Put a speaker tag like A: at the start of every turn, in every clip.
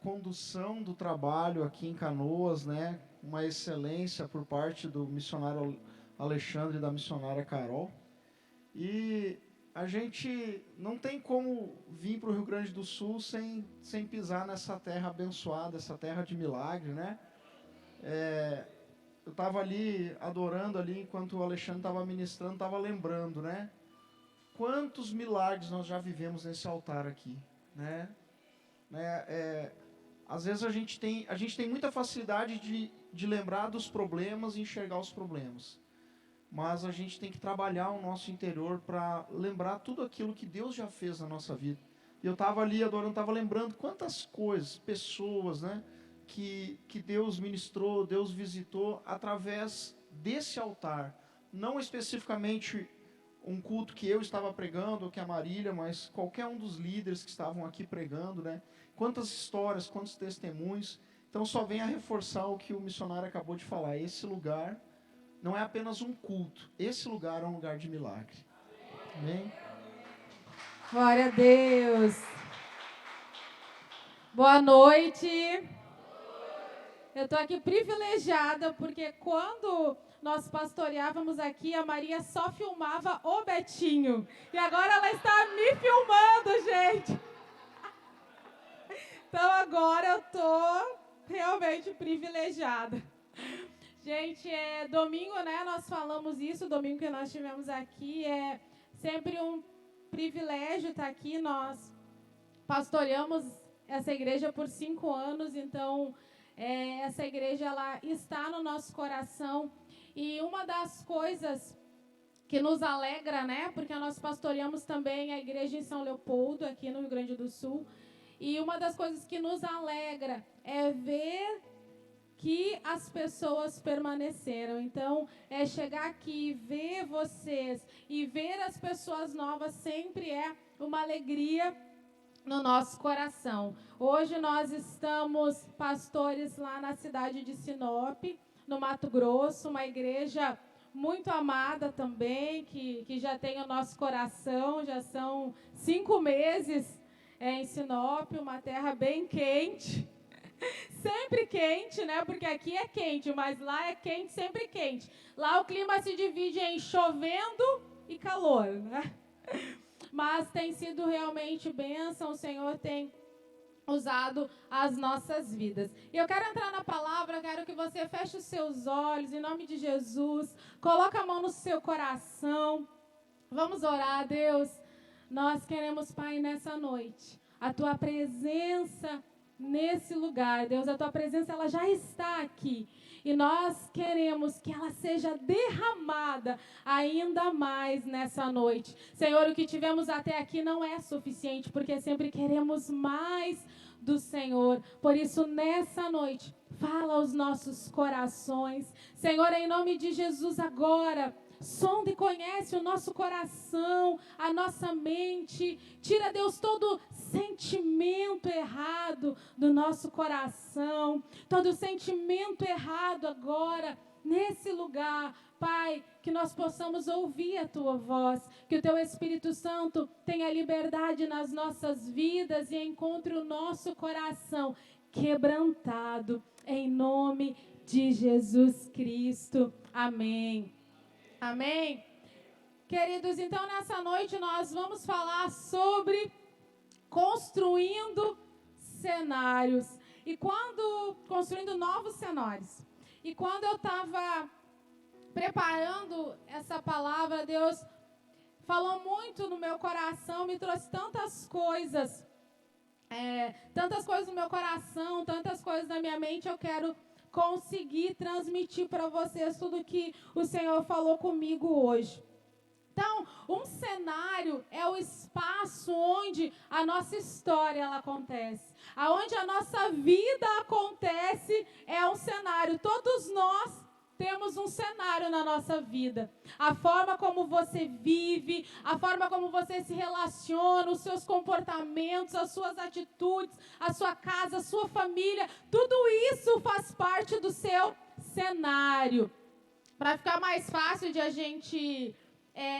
A: condução do trabalho aqui em Canoas, né? Uma excelência por parte do missionário Alexandre e da missionária Carol. E a gente não tem como vir para o Rio Grande do Sul sem pisar nessa terra abençoada, essa terra de milagre, né? Eu estava ali adorando ali, enquanto o Alexandre estava ministrando, estava lembrando, né? Quantos milagres nós já vivemos nesse altar aqui, né? Às vezes a gente tem muita facilidade de lembrar dos problemas e enxergar os problemas. Mas a gente tem que trabalhar o nosso interior para lembrar tudo aquilo que Deus já fez na nossa vida. E eu estava ali adorando, estava lembrando quantas coisas, pessoas, né? Que Deus ministrou, Deus visitou através desse altar. Não especificamente um culto que eu estava pregando, ou que a Marília, mas qualquer um dos líderes que estavam aqui pregando, né? Quantas histórias, quantos testemunhos. Então só vem a reforçar o que o missionário acabou de falar. Esse lugar não é apenas um culto. Esse lugar é um lugar de milagre. Amém?
B: Glória a Deus. Boa noite. Eu estou aqui privilegiada, porque quando nós pastoreávamos aqui, a Maria só filmava o Betinho. E agora ela está me filmando, gente. Então agora eu estou realmente privilegiada. Gente, domingo, né? Nós falamos isso, domingo que nós tivemos aqui. É sempre um privilégio estar aqui. Nós pastoreamos essa igreja por 5 anos, então essa igreja ela está no nosso coração. E uma das coisas que nos alegra, né? Porque nós pastoreamos também a igreja em São Leopoldo, aqui no Rio Grande do Sul. E uma das coisas que nos alegra é ver que as pessoas permaneceram. Então, chegar aqui, ver vocês e ver as pessoas novas sempre é uma alegria no nosso coração. Hoje nós estamos pastores lá na cidade de Sinop, no Mato Grosso, uma igreja muito amada também, que já tem o nosso coração, já são 5 meses em Sinop, uma terra bem quente. Sempre quente, né? Porque aqui é quente, mas lá é quente, sempre quente. Lá o clima se divide em chovendo e calor, né? Mas tem sido realmente bênção, o Senhor tem usado as nossas vidas. E eu quero entrar na palavra, quero que você feche os seus olhos, em nome de Jesus, coloque a mão no seu coração, vamos orar, Deus. Nós queremos, Pai, nessa noite, a Tua presença nesse lugar, Deus, a Tua presença, ela já está aqui. E nós queremos que ela seja derramada ainda mais nessa noite. Senhor, o que tivemos até aqui não é suficiente, porque sempre queremos mais do Senhor. Por isso, nessa noite, fala aos nossos corações. Senhor, em nome de Jesus, agora, sonda e conhece o nosso coração, a nossa mente. Tira, Deus, todo sentimento errado do nosso coração. Todo sentimento errado agora, nesse lugar. Pai, que nós possamos ouvir a Tua voz. Que o Teu Espírito Santo tenha liberdade nas nossas vidas e encontre o nosso coração quebrantado. Em nome de Jesus Cristo. Amém. Amém? Queridos, então nessa noite nós vamos falar sobre construindo cenários. Construindo novos cenários. E quando eu estava preparando essa palavra, Deus falou muito no meu coração, me trouxe tantas coisas no meu coração, tantas coisas na minha mente, eu quero conseguir transmitir para vocês tudo que o Senhor falou comigo hoje. Então, um cenário é o espaço onde a nossa história ela acontece. Aonde a nossa vida acontece é um cenário. Todos nós temos um cenário na nossa vida. A forma como você vive, a forma como você se relaciona, os seus comportamentos, as suas atitudes, a sua casa, a sua família, tudo isso faz parte do seu cenário. Para ficar mais fácil de a gente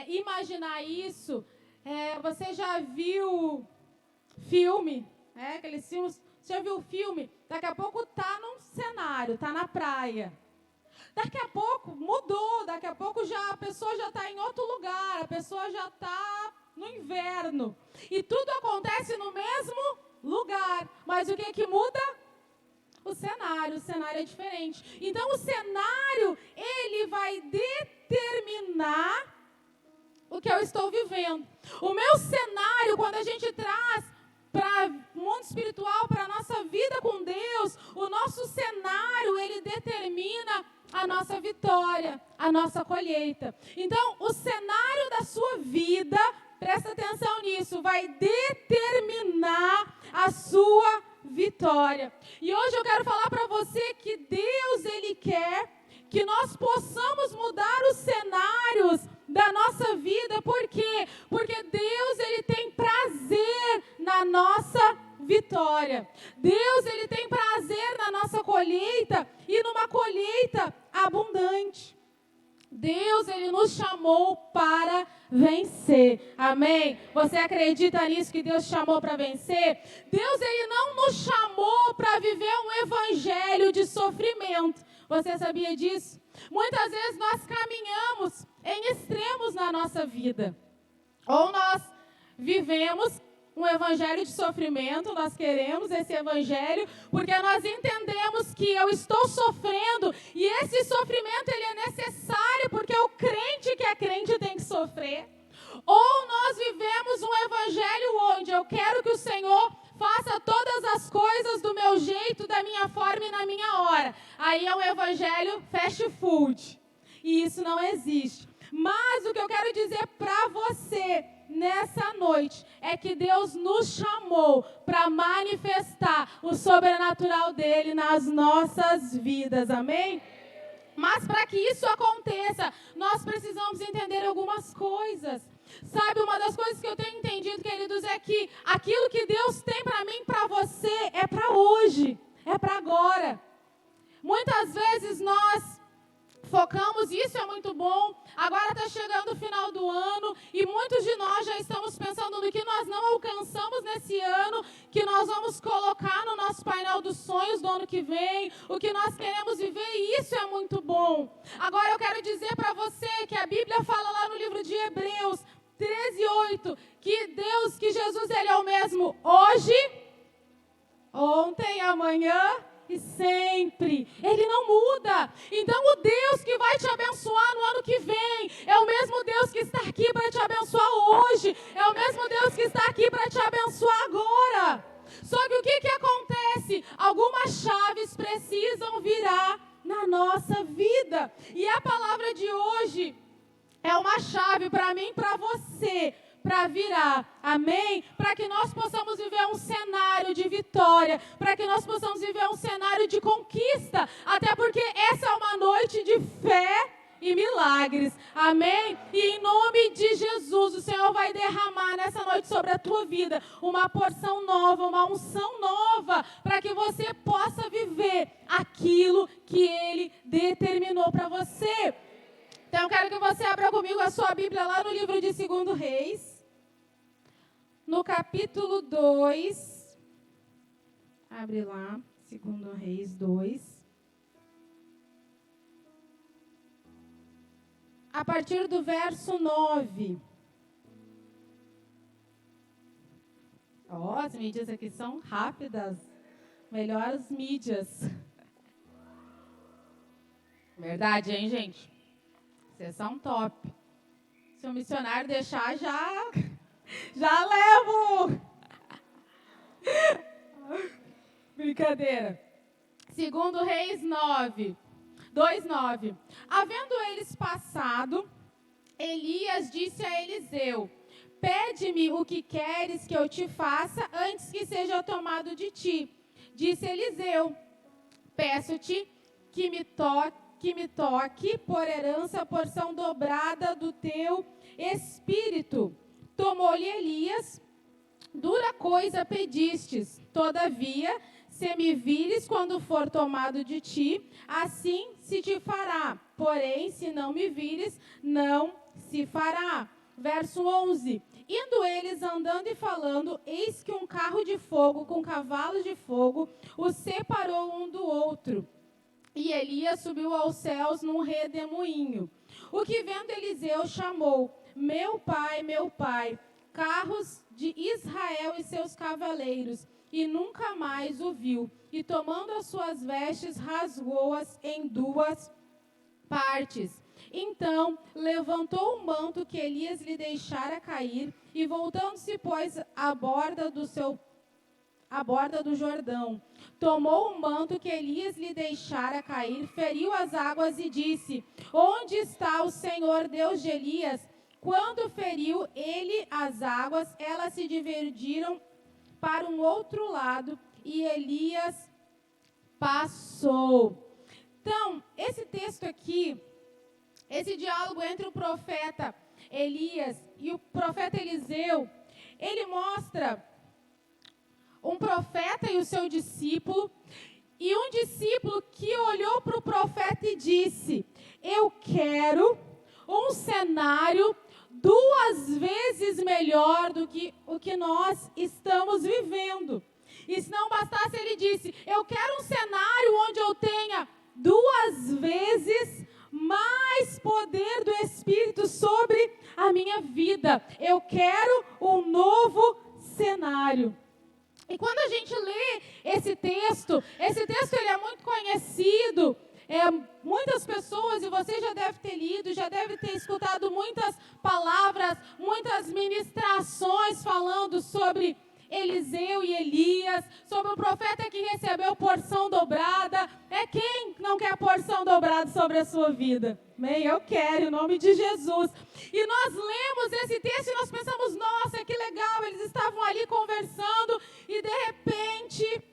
B: imaginar isso, você já viu filme, aqueles filmes Você já viu o filme? Daqui a pouco tá num cenário, tá na praia. Daqui a pouco mudou, daqui a pouco a pessoa já está em outro lugar, a pessoa já está no inverno. E tudo acontece no mesmo lugar. Mas o que muda? O cenário é diferente. Então o cenário, ele vai determinar o que eu estou vivendo. O meu cenário, quando a gente traz para o mundo espiritual, para a nossa vida com Deus, o nosso cenário, ele determina a nossa vitória, a nossa colheita. Então, o cenário da sua vida, presta atenção nisso, vai determinar a sua vitória. E hoje eu quero falar para você que Deus, ele quer que nós possamos mudar os cenários da nossa vida. Por quê? Porque Deus, ele tem prazer na nossa vitória. Deus, ele tem prazer na nossa colheita e numa colheita abundante. Deus, ele nos chamou para vencer. Amém? Você acredita nisso, que Deus chamou para vencer? Deus, ele não nos chamou para viver um evangelho de sofrimento. Você sabia disso? Muitas vezes nós caminhamos em extremos na nossa vida. Ou nós vivemos um evangelho de sofrimento, nós queremos esse evangelho, porque nós entendemos que eu estou sofrendo, e esse sofrimento ele é necessário, porque o crente que é crente tem que sofrer. Ou nós vivemos um evangelho onde eu quero que o Senhor faça todas as coisas do meu jeito, da minha forma e na minha hora. Aí é um evangelho fast food, e isso não existe. Mas o que eu quero dizer para você nessa noite é que Deus nos chamou para manifestar o sobrenatural dele nas nossas vidas, amém? Mas para que isso aconteça, nós precisamos entender algumas coisas. Sabe, uma das coisas que eu tenho entendido, queridos, é que aquilo que Deus tem para mim, para você, é para hoje, é para agora. Muitas vezes nós focamos, isso é muito bom, agora está chegando o final do ano e muitos de nós já estamos pensando no que nós não alcançamos nesse ano, que nós vamos colocar no nosso painel dos sonhos do ano que vem, o que nós queremos viver, e isso é muito bom. Agora eu quero dizer para você que a Bíblia fala lá no livro de Hebreus 13:8, que Deus, que Jesus, ele é o mesmo hoje, ontem, amanhã e sempre. Ele não muda. Então o Deus que vai te abençoar no ano que vem é o mesmo Deus que está aqui para te abençoar hoje. É o mesmo Deus que está aqui para te abençoar agora. Só que o que acontece? Algumas chaves precisam virar na nossa vida. E a palavra de hoje é uma chave para mim e para você, para virar, amém? Para que nós possamos viver um cenário de vitória, para que nós possamos viver um cenário de conquista, até porque essa é uma noite de fé e milagres, amém? E em nome de Jesus, o Senhor vai derramar nessa noite sobre a tua vida uma porção nova, uma unção nova, para que você possa viver aquilo que Ele determinou para você. Então eu quero que você abra comigo a sua Bíblia lá no livro de 2 Reis, no capítulo 2, abre lá, 2 Reis 2, a partir do verso 9. As mídias aqui são rápidas, melhores mídias. Verdade, hein, gente? Vocês são top. Se o missionário deixar, já levo. Brincadeira. 2 Reis 2:9. Havendo eles passado, Elias disse a Eliseu: pede-me o que queres que eu te faça antes que seja tomado de ti. Disse Eliseu: peço-te que me toque por herança a porção dobrada do teu espírito. Tomou-lhe Elias: dura coisa pedistes, todavia, se me vires quando for tomado de ti, assim se te fará. Porém, se não me vires, não se fará. Verso 11. Indo eles andando e falando, eis que um carro de fogo com cavalos de fogo os separou um do outro. E Elias subiu aos céus num redemoinho. O que vendo Eliseu chamou, meu pai, carros de Israel e seus cavaleiros, e nunca mais o viu. E tomando as suas vestes, rasgou-as em duas partes. Então levantou o manto que Elias lhe deixara cair, e voltando-se, pôs à borda do Jordão. Tomou o manto que Elias lhe deixara cair, feriu as águas e disse, onde está o Senhor Deus de Elias? Quando feriu ele as águas, elas se dividiram para um outro lado, e Elias passou. Então, esse texto aqui, esse diálogo entre o profeta Elias e o profeta Eliseu, ele mostra um profeta e o seu discípulo, e um discípulo que olhou para o profeta e disse, eu quero um cenário 2 vezes melhor do que o que nós estamos vivendo. E se não bastasse, ele disse, eu quero um cenário onde eu tenha 2 vezes mais poder do Espírito sobre a minha vida. Eu quero um novo cenário. E quando a gente lê esse texto ele é muito conhecido. Muitas pessoas, e você já deve ter lido, já deve ter escutado muitas palavras, muitas ministrações falando sobre Eliseu e Elias, sobre o profeta que recebeu porção dobrada. Quem não quer porção dobrada sobre a sua vida? Amém? Eu quero, em nome de Jesus. E nós lemos esse texto e nós pensamos, nossa, que legal, eles estavam ali conversando e de repente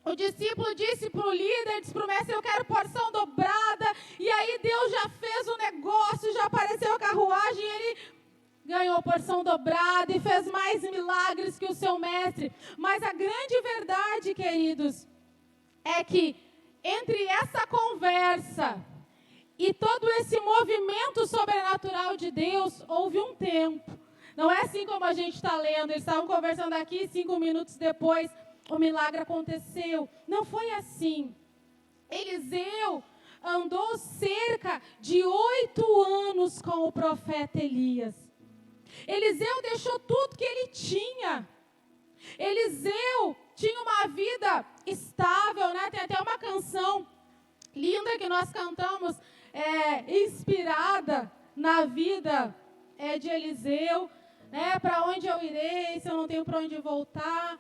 B: o discípulo disse para o líder, disse para o mestre, eu quero porção dobrada. E aí Deus já fez o negócio, já apareceu a carruagem e ele ganhou porção dobrada e fez mais milagres que o seu mestre. Mas a grande verdade, queridos, é que entre essa conversa e todo esse movimento sobrenatural de Deus, houve um tempo. Não é assim como a gente está lendo, eles estavam conversando aqui, 5 minutos depois, o milagre aconteceu. Não foi assim. Eliseu andou cerca de 8 anos com o profeta Elias. Eliseu deixou tudo que ele tinha. Eliseu tinha uma vida estável, né? Tem até uma canção linda que nós cantamos, inspirada na vida de Eliseu, né? Para onde eu irei se eu não tenho para onde voltar?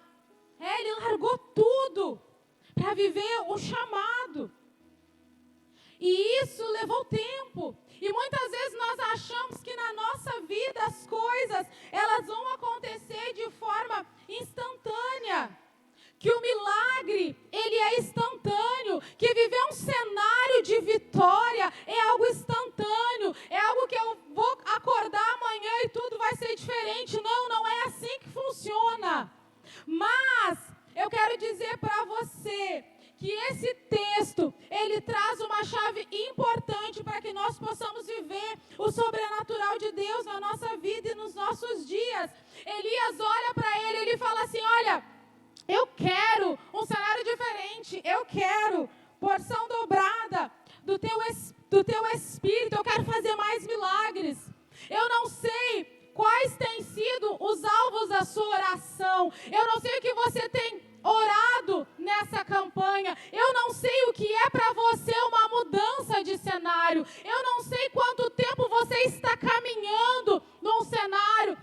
B: Ele largou tudo para viver o chamado. E isso levou tempo. E muitas vezes nós achamos que na nossa vida as coisas, elas vão acontecer de forma instantânea. Que o milagre, ele é instantâneo. Que viver um cenário de vitória é algo instantâneo. É algo que eu vou acordar amanhã e tudo vai ser diferente. Não, não é assim que funciona. Mas eu quero dizer para você que esse texto, ele traz uma chave importante para que nós possamos viver o sobrenatural de Deus na nossa vida e nos nossos dias. Elias olha para ele fala assim, olha, eu quero um cenário diferente, eu quero porção dobrada do teu espírito, eu quero fazer mais milagres. Eu não sei quais têm sido os alvos da sua oração, eu não sei o que você tem orado nessa campanha, eu não sei o que é para você uma mudança de cenário, eu não sei quanto tempo você está caminhando num cenário.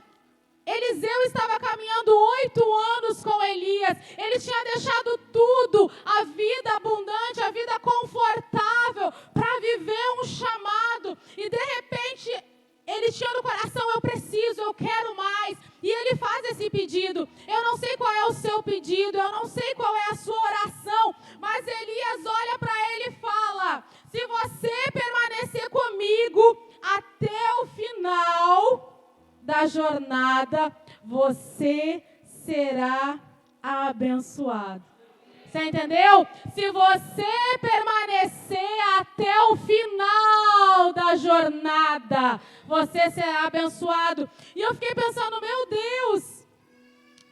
B: Eliseu estava caminhando 8 anos com Elias, ele tinha deixado tudo, a vida abundante, a vida confortável, para viver um chamado, e de repente ele tinha no coração, eu preciso, eu quero mais. E ele faz esse pedido. Eu não sei qual é o seu pedido, eu não sei qual é a sua oração, mas Elias olha para ele e fala, se você permanecer comigo até o final da jornada, você será abençoado. Você entendeu? Se você permanecer até o final da jornada, você será abençoado. E eu fiquei pensando, meu Deus,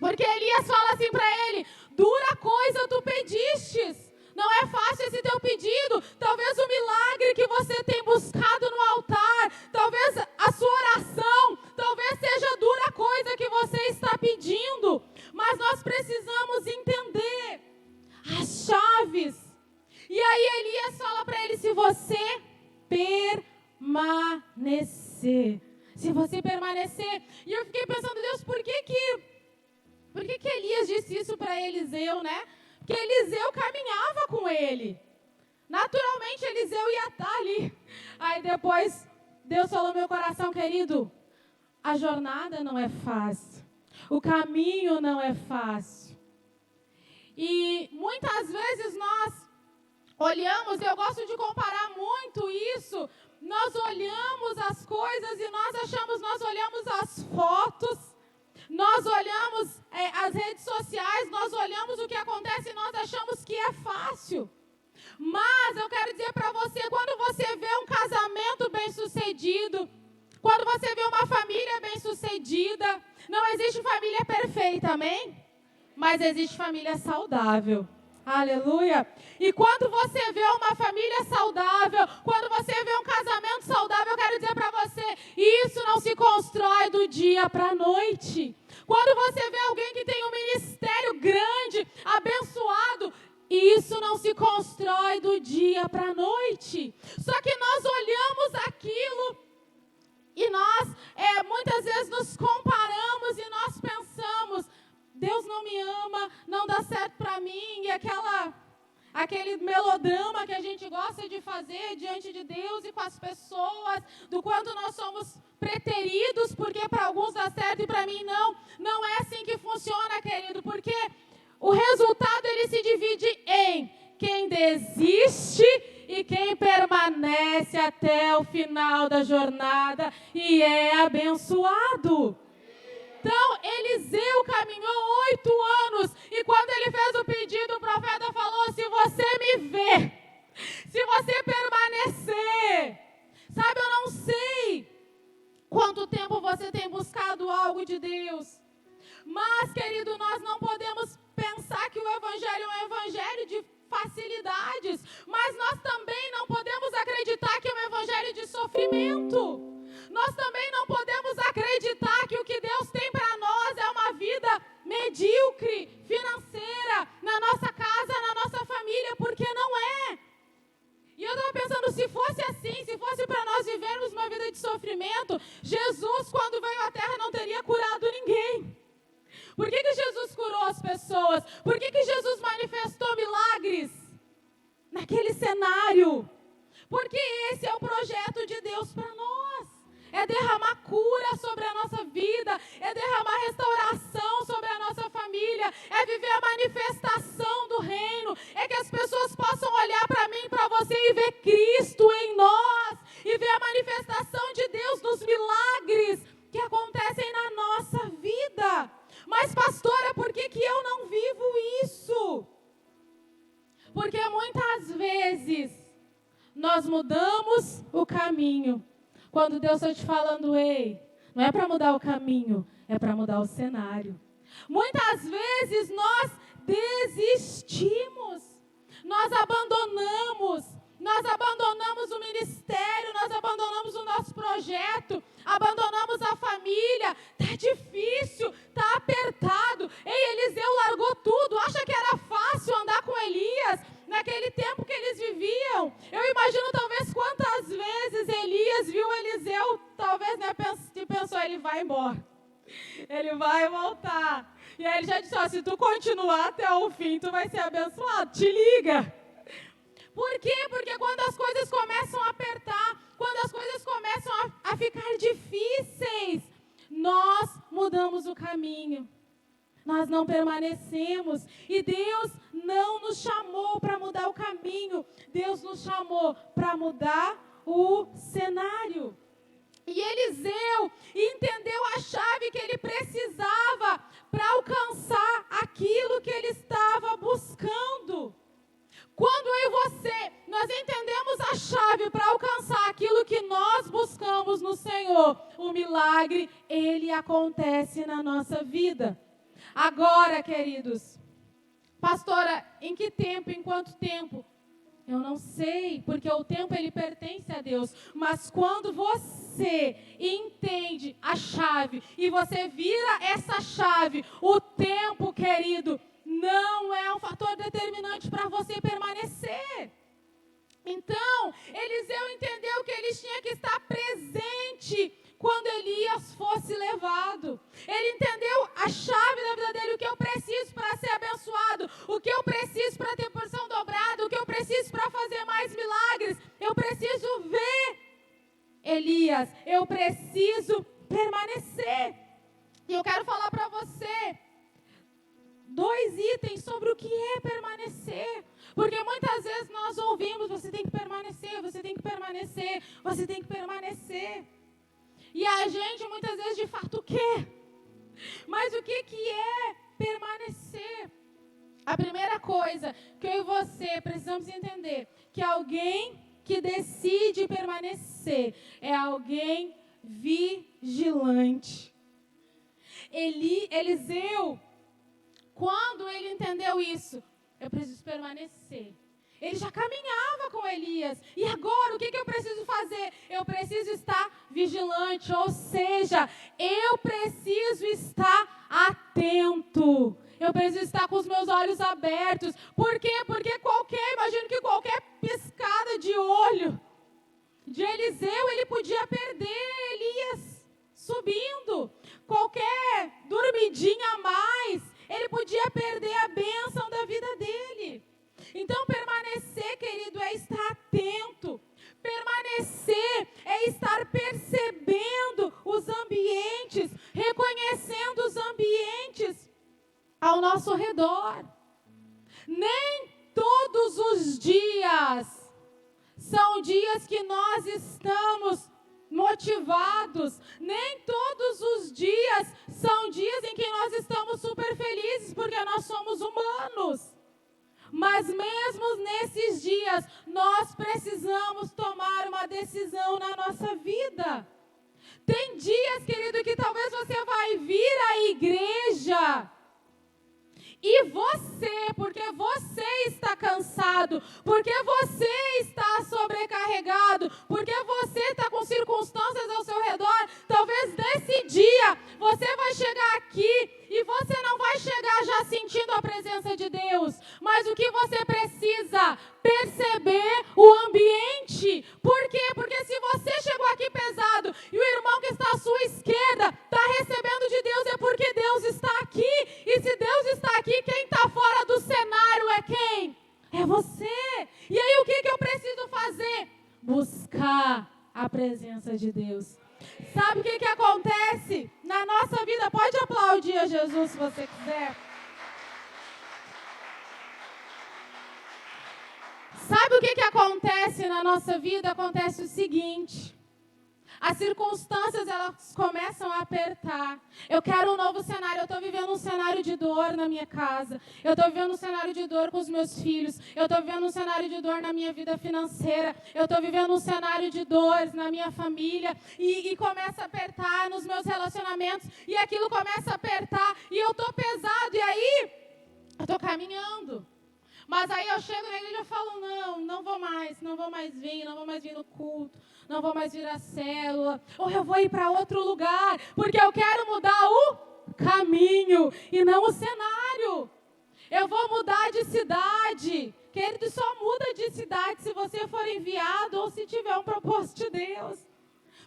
B: porque Elias fala assim para ele, dura coisa tu pedistes. Não é fácil esse teu pedido. Talvez o milagre que você tem buscado no altar, talvez a sua oração, talvez seja dura coisa que você está pedindo. Mas nós precisamos entender as chaves. E aí Elias fala para ele, se você permanecer. Se você permanecer. E eu fiquei pensando, Deus, por que Elias disse isso para Eliseu, né? Porque Eliseu caminhava com ele. Naturalmente, Eliseu ia estar ali. Aí depois, Deus falou no meu coração, querido, a jornada não é fácil. O caminho não é fácil. E muitas vezes nós olhamos, eu gosto de comparar muito isso, nós olhamos as coisas e nós olhamos as fotos, nós olhamos as redes sociais, nós olhamos o que acontece e nós achamos que é fácil. Mas eu quero dizer para você, quando você vê um casamento bem-sucedido, quando você vê uma família bem-sucedida, não existe família perfeita, amém? Mas existe família saudável. Aleluia. E quando você vê uma família saudável, quando você vê um casamento saudável, eu quero dizer para você, isso não se constrói do dia para a noite. Quando você vê alguém que tem um ministério grande, abençoado, isso não se constrói do dia para a noite. Só que nós olhamos aquilo e nós muitas vezes nos comparamos e nós pensamos, Deus não me ama, não dá certo para mim, e aquele melodrama que a gente gosta de fazer diante de Deus e com as pessoas, do quanto nós somos preteridos, porque para alguns dá certo e para mim não. Não é assim que funciona, querido, porque o resultado ele se divide em quem desiste e quem permanece até o final da jornada e é abençoado. Então, Eliseu caminhou 8 anos e quando ele fez o pedido, o profeta falou, se você me ver, se você permanecer, sabe, eu não sei quanto tempo você tem buscado algo de Deus, mas, querido, nós não podemos pensar que o evangelho é um evangelho de facilidades, mas nós também não podemos acreditar que é um evangelho de sofrimento. Nós também não podemos acreditar que o que Deus tem para nós é uma vida medíocre, financeira, na nossa casa, na nossa família, porque não é. E eu estava pensando, se fosse assim, se fosse para nós vivermos uma vida de sofrimento, Jesus, quando veio à Terra, não teria curado ninguém. Por que Jesus curou as pessoas? Por que Jesus manifestou milagres naquele cenário? Porque esse é o projeto de Deus para nós. É derramar cura sobre a nossa vida, é derramar restauração sobre a nossa família, é viver a manifestação do reino, é que as pessoas possam olhar para mim, para você e ver Cristo em nós, e ver a manifestação de Deus nos milagres que acontecem na nossa vida. Mas, pastora, por que eu não vivo isso? Porque muitas vezes nós mudamos o caminho. Quando Deus está te falando, ei, não é para mudar o caminho, é para mudar o cenário. Muitas vezes nós desistimos, nós abandonamos o ministério, nós abandonamos o nosso projeto, abandonamos a família, está difícil, está apertado. Ei, Eliseu largou tudo, acha que era fácil andar com Elias naquele tempo que eles viviam? Eu imagino talvez quantas vezes Elias viu Eliseu, talvez, né, pensou, ele vai embora, ele vai voltar. E aí ele já disse, se tu continuar até o fim, tu vai ser abençoado, te liga. Por quê? Porque quando as coisas começam a apertar, quando as coisas começam a ficar difíceis, nós mudamos o caminho. Nós não permanecemos. E Deus não nos chamou para mudar o caminho. Deus nos chamou para mudar o cenário. E Eliseu entendeu a chave que ele precisava para alcançar aquilo que ele estava buscando. Quando eu e você, nós entendemos a chave para alcançar aquilo que nós buscamos no Senhor, o milagre, ele acontece na nossa vida. Agora, queridos, pastora, em que tempo, em quanto tempo? Eu não sei, porque o tempo ele pertence a Deus. Mas quando você entende a chave e você vira essa chave, o tempo, querido, não é um fator determinante para você permanecer. Então, Eliseu entendeu que ele tinha que estar presente quando Elias fosse levado. Ele entendeu a chave da vida dele, o que eu preciso para ser abençoado, o que eu preciso para ter porção dobrada, o que eu preciso para fazer mais milagres. Eu preciso ver Elias, eu preciso permanecer. E eu quero falar para você 2 itens sobre o que é permanecer. Porque muitas vezes nós ouvimos, você tem que permanecer, você tem que permanecer, você tem que permanecer. E a gente muitas vezes de fato quer. Mas o que é permanecer? A primeira coisa que eu e você precisamos entender, que alguém que decide permanecer é alguém vigilante. Eliseu, quando ele entendeu isso, eu preciso permanecer. Ele já caminhava com Elias. E agora, o que eu preciso fazer? Eu preciso estar vigilante, ou seja, eu preciso estar atento. Eu preciso estar com os meus olhos abertos. Por quê? Porque imagino que qualquer piscada de olho de Eliseu, ele podia perder Elias subindo. Qualquer dormidinha a mais, ele podia perder a bênção da vida dele. Então, permanecer, querido, é estar atento. Permanecer é estar percebendo os ambientes, reconhecendo os ambientes ao nosso redor. Nem todos os dias são dias que nós estamos motivados. Nem todos os dias são dias em que nós estamos super felizes, porque nós somos humanos. Mas mesmo nesses dias, nós precisamos tomar uma decisão na nossa vida. Tem dias, querido, que talvez você vai vir à igreja e você, porque você está cansado, porque você está sobrecarregado, porque você está com circunstâncias ao seu redor, talvez nesse dia você vai chegar aqui e você não vai chegar já sentindo a presença de Deus, mas o que você precisa? Perceber o ambiente. Por quê? Porque se você chegou aqui pesado e o irmão que está à sua esquerda está recebendo de Deus, é porque Deus está aqui. E se Deus está aqui, quem está fora do cenário é quem? É você. E aí o que eu preciso fazer? Buscar a presença de Deus. Sabe o que acontece na nossa vida? Pode aplaudir a Jesus se você quiser. Sabe o que acontece na nossa vida? Acontece o seguinte: as circunstâncias, elas começam a apertar. Eu quero um novo cenário. Eu estou vivendo um cenário de dor na minha casa. Eu estou vivendo um cenário de dor com os meus filhos. Eu estou vivendo um cenário de dor na minha vida financeira. Eu estou vivendo um cenário de dores na minha família. E começa a apertar nos meus relacionamentos. E aquilo começa a apertar. E eu estou pesado. E aí, eu estou caminhando. Mas aí eu chego na igreja e falo, não vou mais vir no culto, não vou mais vir à célula, ou eu vou ir para outro lugar, porque eu quero mudar o caminho e não o cenário. Eu vou mudar de cidade. Querido, só muda de cidade se você for enviado ou se tiver um propósito de Deus.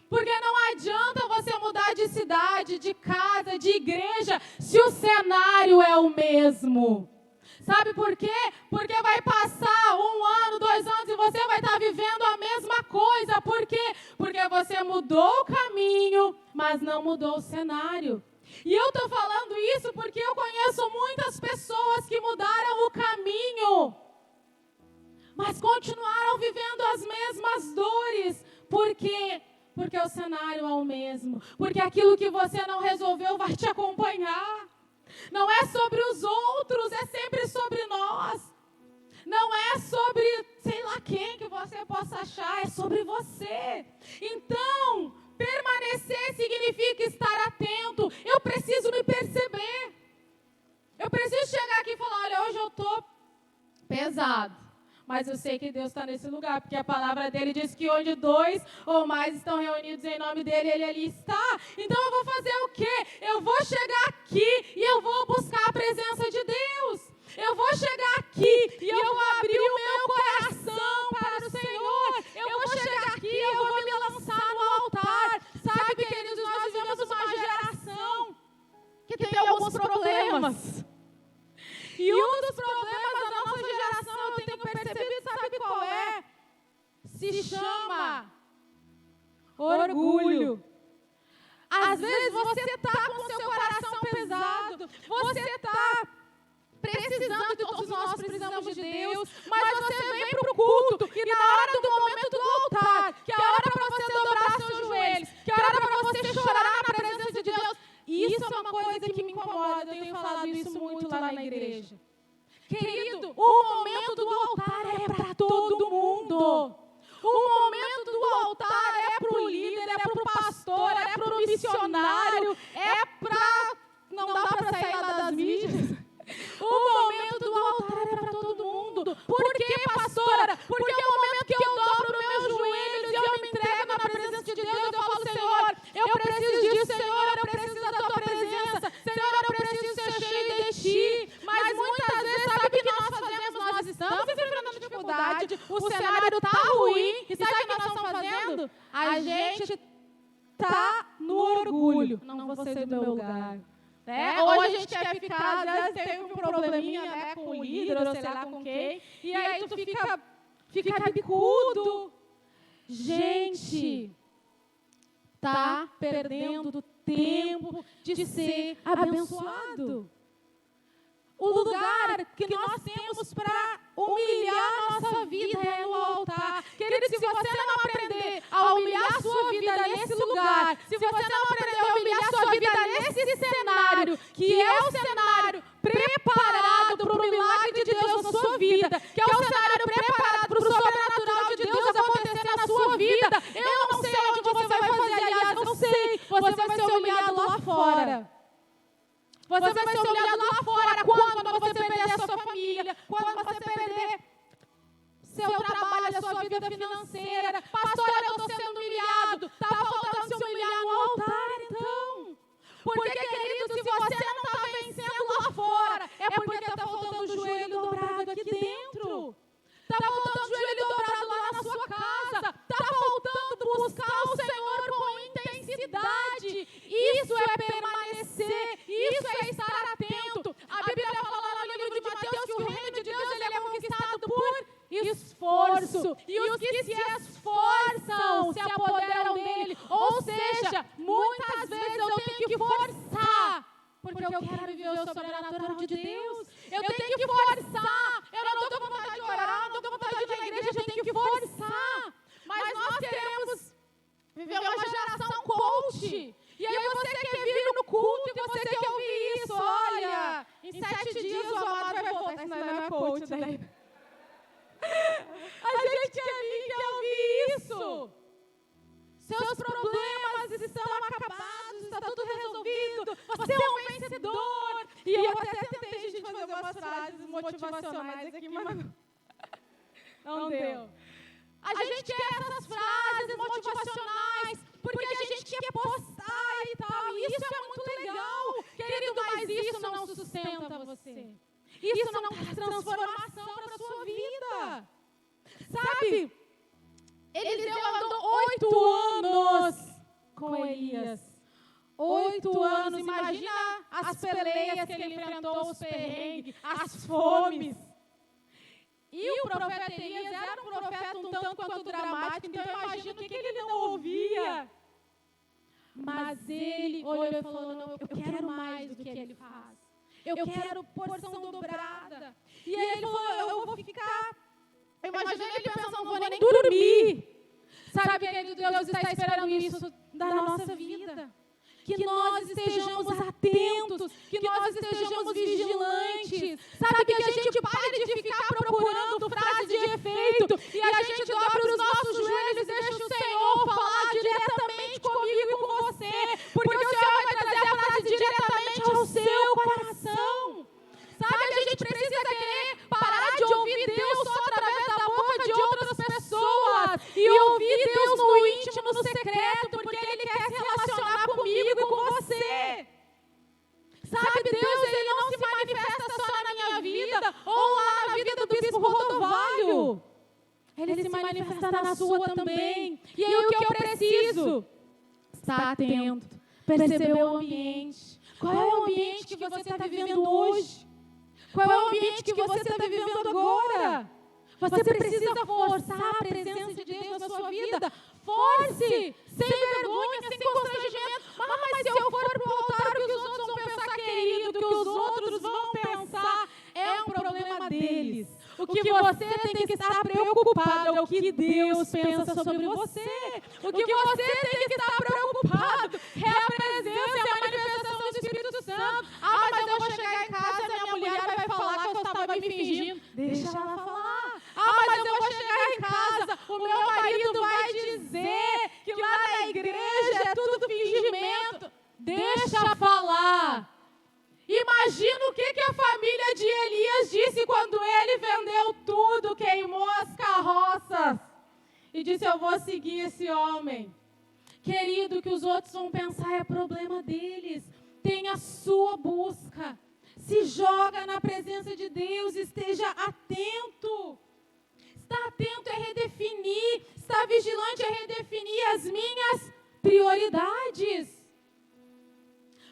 B: Porque não adianta você mudar de cidade, de casa, de igreja, se o cenário é o mesmo. Sabe por quê? Porque vai passar 1 ano, 2 anos e você vai estar vivendo a mesma coisa. Por quê? Porque você mudou o caminho, mas não mudou o cenário. E eu estou falando isso porque eu conheço muitas pessoas que mudaram o caminho, mas continuaram vivendo as mesmas dores. Por quê? Porque o cenário é o mesmo. Porque aquilo que você não resolveu vai te acompanhar. Não é sobre os outros, é sempre sobre nós. Não é sobre sei lá quem que você possa achar, é sobre você. Então, permanecer significa estar atento. Eu preciso me perceber. Eu preciso chegar aqui e falar, olha, hoje eu estou pesado. Mas eu sei que Deus está nesse lugar, porque a palavra dele diz que onde 2 ou mais estão reunidos em nome dele, ele ali está. Então eu vou fazer o quê? Eu vou chegar aqui e eu vou buscar a presença de Deus. Eu vou chegar aqui e eu vou abrir o meu coração para o Senhor. Eu vou chegar aqui e eu vou me lançar no altar. Sabe, queridos, nós vivemos uma geração que tem alguns problemas. E um dos problemas da nossa geração, eu tenho percebido, sabe qual é? Se chama orgulho. Às vezes você está com o seu coração pesado, você está precisando de todos nós precisamos de Deus, mas você vem para o culto e na hora do momento do altar, que é a hora para você dobrar seus joelhos, que é a hora para você chorar na presença de Deus, isso é uma coisa que me incomoda, eu tenho falado isso muito lá na igreja. Querido, o momento do altar é para todo mundo. O momento do altar é para o líder, é para o pastor, é para o missionário, é para... Não dá para sair lá das mídias. O momento do altar é para todo mundo. Por quê, pastora? Porque é o momento que eu dobro meus joelhos e eu me entrego na presença de Deus. Eu falo, Senhor, eu preciso disso, Senhor, eu preciso da tua presença. Senhor, eu preciso ser cheio de ti. Mas muitas vezes, sabe o que nós fazemos? Nós estamos enfrentando dificuldade, o cenário está ruim. E sabe o que nós estamos fazendo? A gente está no orgulho. Não vou sair do meu lugar. Ou a gente quer ficar, às vezes tem um probleminha, né, com o líder, ou sei lá com quem, e aí tu fica bicudo. Gente, tá perdendo tempo de ser abençoado. O lugar que nós temos para humilhar a nossa vida é no altar. Querido, se você não aprender a humilhar a sua vida nesse lugar, se você não aprender a humilhar a sua vida nesse cenário, que é o cenário preparado para o milagre de Deus na sua vida, que é o cenário preparado para o sobrenatural de Deus acontecer na sua vida, eu não sei onde você vai fazer, aliás, eu sei, você vai ser humilhado lá fora. Você vai ser humilhado lá fora quando você perder a sua família, quando você perder seu trabalho, a sua vida financeira. Pastora, eu estou sendo humilhado. Está faltando se humilhar no altar, então. Porque, querido, se você não está vencendo lá fora, é porque está faltando o joelho dobrado aqui dentro. Está faltando o joelho dobrado lá na sua casa. Está faltando buscar o Senhor com intensidade. Isso é permanecer. Isso é estar atento. A Bíblia fala lá no livro de Mateus que o reino de Deus ele é conquistado por esforço. E os que se esforçam se apoderam dele. Ou seja, muitas vezes eu tenho que forçar. Porque eu quero viver o sobrenatural de Deus. Eu tenho que forçar. Eu não estou com vontade de orar, não estou com vontade de ir na igreja, eu tenho que forçar. Mas nós queremos viver uma geração coach. E aí você quer vir no culto e você quer ouvir isso. Olha, em 7 dias o amado vai voltar. Isso não é coach, daí. A gente quer ouvir isso. Seus problemas estão acabados, está tudo resolvido. Você é um vencedor. E eu até tentei, gente, fazer umas frases motivacionais aqui, mas não deu. A gente quer essas frases motivacionais porque a gente quer postar e tal. E isso é muito legal. Querido, mas isso não sustenta você. Isso não traz transformação para a sua vida. Sabe? Eliseu andou 8 anos com Elias. 8 anos. Imagina as peleias que ele enfrentou, os perrengues, as fomes. E o profeta Elias era um profeta um tanto quanto dramático, então eu imagino o que ele não ouvia. Mas ele olhou e falou, não, eu quero mais do que ele faz. Eu quero porção dobrada. E aí ele falou, eu vou ficar... Imagina ele pensando, não vou nem dormir. Sabe, querido, Deus está esperando isso da nossa vida. que nós estejamos atentos, que nós estejamos vigilantes. Sabe, que a gente pare de ficar procurando frase de efeito e a gente dobre os nossos joelhos e deixa o Senhor falar diretamente comigo e com você, porque o Senhor vai trazer a frase diretamente ao seu coração. Sabe, a gente precisa querer parar de ouvir Deus só através da boca de outras pessoas e ouvir Deus no íntimo, no secreto, porque Ele quer se relacionar comigo e com você. Sabe, Deus, Ele não se manifesta só na minha vida ou lá na vida do bispo Rodovalho. Ele se manifesta na sua também. E aí o que eu preciso? Estar atento, perceber o ambiente. Qual é o ambiente que você está vivendo hoje? Qual é o ambiente que você está vivendo agora? Você precisa forçar a presença de Deus na sua vida. Force, sem vergonha, sem constrangimento. Mas se eu for para o altar, o que os outros vão pensar, querido, o que os outros vão pensar é um problema deles. O que você tem que estar preocupado é o que Deus pensa sobre você. O que você tem que estar preocupado é a presença e a manifestação do Espírito Santo. Mas eu vou chegar em casa e minha mulher vai falar que eu estava me fingindo. Deixa ela falar. Mas eu vou chegar em casa, o meu marido vai dizer que lá na igreja é tudo fingimento. Deixa falar. Imagina o que a família de Elias disse quando ele vendeu tudo, queimou as carroças e disse: eu vou seguir esse homem. Querido, o que os outros vão pensar é problema deles. Tenha a sua busca. Se joga na presença de Deus, esteja atento. Estar atento é redefinir, estar vigilante é redefinir as minhas prioridades.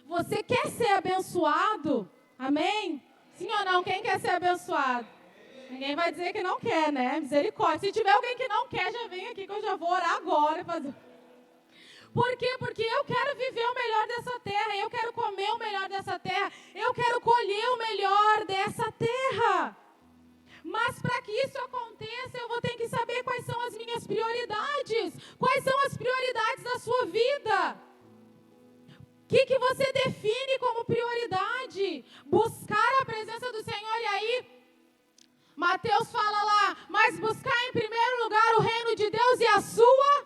B: Você quer ser abençoado? Amém? Sim ou não? Quem quer ser abençoado? Ninguém vai dizer que não quer, né? Misericórdia. Se tiver alguém que não quer, já vem aqui que eu já vou orar agora. Por quê? Porque eu quero viver o melhor dessa terra. Eu quero comer o melhor dessa terra. Eu quero colher o melhor dessa terra. Mas para que isso aconteça, eu vou ter que saber quais são as minhas prioridades. Quais são as prioridades da sua vida? O que você define como prioridade? Buscar a presença do Senhor. E aí, Mateus fala lá, mas buscar em primeiro lugar o reino de Deus e a sua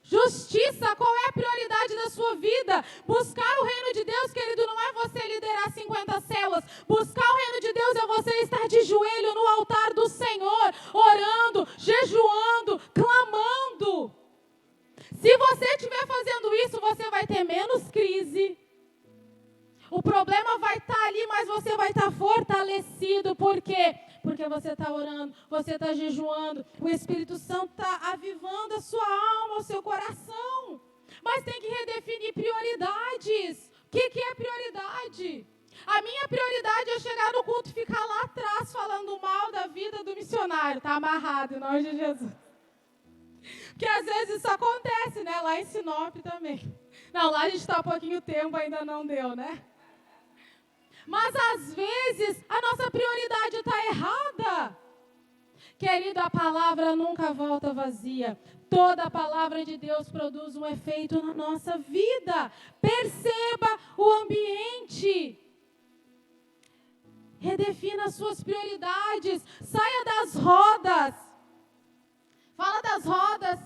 B: justiça. Qual é a prioridade da sua vida? Buscar o reino de Deus, querido, não é você liderar 50 células. Buscar o reino de Deus é você estar de joelho no altar do Senhor, orando, jejuando, clamando. Se você estiver fazendo isso, você vai ter menos crise. O problema vai estar ali, mas você vai estar fortalecido. Por quê? Porque você está orando, você está jejuando. O Espírito Santo está avivando a sua alma, o seu coração. Mas tem que redefinir prioridades. O que é prioridade? A minha prioridade é chegar no culto e ficar lá atrás falando mal da vida do missionário. Está amarrado em nome de Jesus. Porque às vezes isso acontece, né? Lá em Sinop também. Não, lá a gente está há pouquinho tempo, ainda não deu, né? Mas às vezes a nossa prioridade está errada. Querido, a palavra nunca volta vazia. Toda a palavra de Deus produz um efeito na nossa vida. Perceba o ambiente. Redefina as suas prioridades. Saia das rodas. Fala das rodas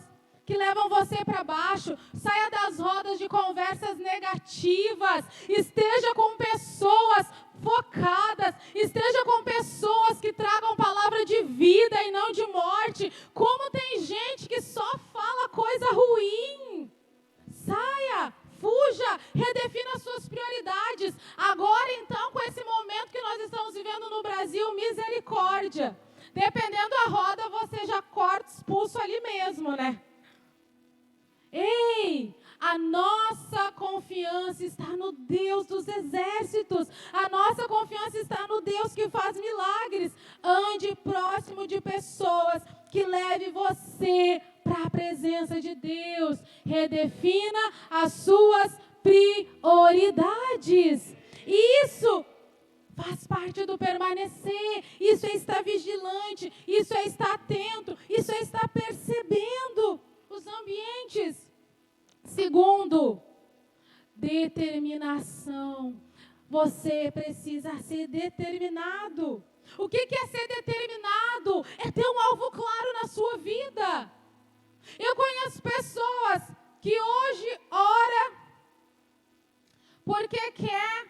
B: que levam você para baixo. Saia das rodas de conversas negativas. Esteja com pessoas focadas. Esteja com pessoas que tragam palavra de vida e não de morte. Como tem gente que só fala coisa ruim. Saia, fuja, redefina suas prioridades. Agora então, com esse momento que nós estamos vivendo no Brasil, misericórdia. Dependendo da roda, você já corta, expulso ali mesmo, né? Ei, a nossa confiança está no Deus dos exércitos. A nossa confiança está no Deus que faz milagres. Ande próximo de pessoas que leve você para a presença de Deus. Redefina as suas prioridades. Isso faz parte do permanecer. Isso é estar vigilante. Isso é estar atento. Isso é estar percebendo os ambientes. Segundo, dê você precisa ser determinado. O que é ser determinado? É ter um alvo claro na sua vida. Eu conheço pessoas que hoje ora porque quer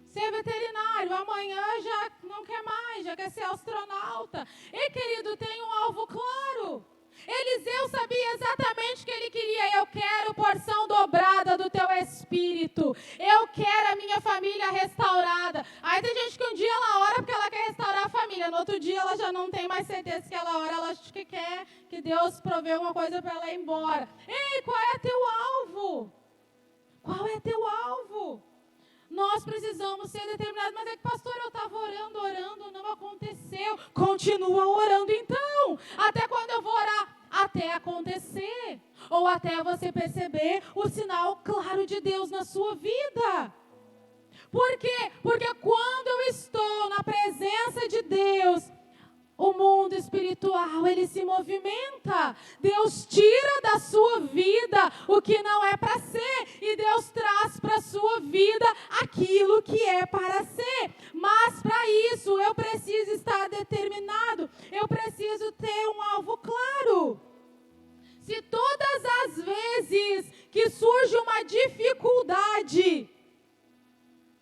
B: ser veterinário, amanhã já não quer mais, já quer ser astronauta. E, querido, tem um alvo claro. Eliseu sabia exatamente o que ele queria. Eu quero porção dobrada do teu espírito. Eu quero a minha família restaurada. Aí tem gente que um dia ela ora porque ela quer restaurar a família. No outro dia ela já não tem mais certeza que ela ora. Ela acha que quer que Deus provê uma coisa para ela ir embora. Ei, qual é teu alvo? Qual é teu alvo? Nós precisamos ser determinados. Mas é que, pastor, eu estava orando, não aconteceu. Continua orando então. Até quando eu vou orar? Até acontecer. Ou até você perceber o sinal claro de Deus na sua vida. Por quê? Porque quando eu estou na presença de Deus, o mundo espiritual, ele se movimenta. Deus tira da sua vida o que não é para ser. E Deus traz para a sua vida aquilo que é para ser. Mas para isso eu preciso estar determinado. Eu preciso ter um alvo claro. Se todas as vezes que surge uma dificuldade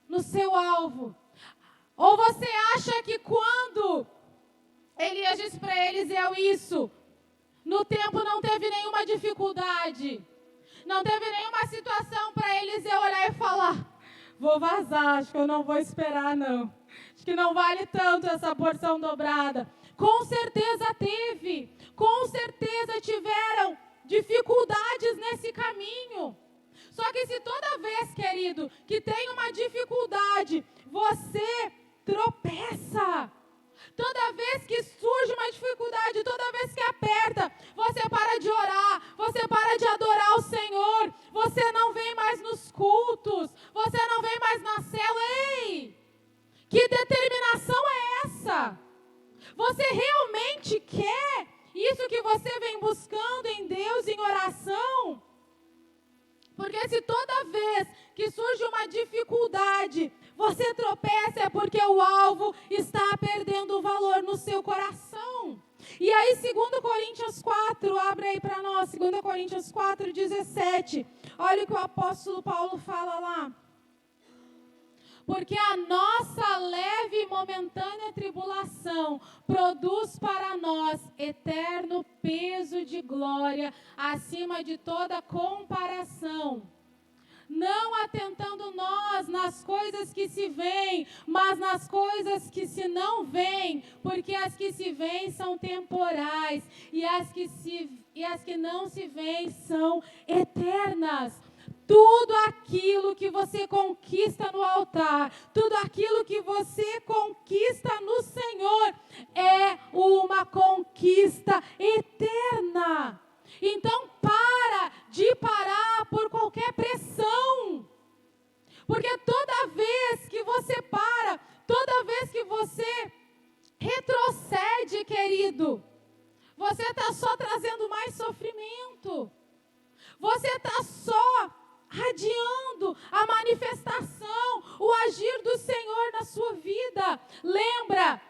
B: no seu alvo, ou você acha que quando Elias disse para Eliseu isso, no tempo não teve nenhuma dificuldade, não teve nenhuma situação para Eliseu olhar e falar, vou vazar, acho que eu não vou esperar não, acho que não vale tanto essa porção dobrada. Com certeza teve, com certeza tiveram dificuldades nesse caminho. Só que se toda vez, querido, que tem uma dificuldade, você tropeça, toda vez que surge uma dificuldade, toda vez que aperta, você para de orar, você para de adorar o Senhor, você não vem mais nos cultos, você não vem mais na cela. Ei, que determinação é essa? Você realmente quer isso que você vem buscando em Deus, em oração? Porque se toda vez que surge uma dificuldade, você tropeça, é porque o alvo está perdendo o valor no seu coração. E aí, 2 Coríntios 4, abre aí para nós, 2 Coríntios 4, 17. Olha o que o apóstolo Paulo fala lá. Porque a nossa leve e momentânea tribulação produz para nós eterno peso de glória acima de toda comparação. Não atentando nós nas coisas que se veem, mas nas coisas que se não veem, porque as que se veem são temporais e as que não se veem são eternas. Tudo aquilo que você conquista no altar, tudo aquilo que você conquista no Senhor é uma conquista eterna. Então para de parar por qualquer pressão. Porque toda vez que você para, toda vez que você retrocede, querido, você está só trazendo mais sofrimento. Você está só adiando a manifestação, o agir do Senhor na sua vida. Lembra,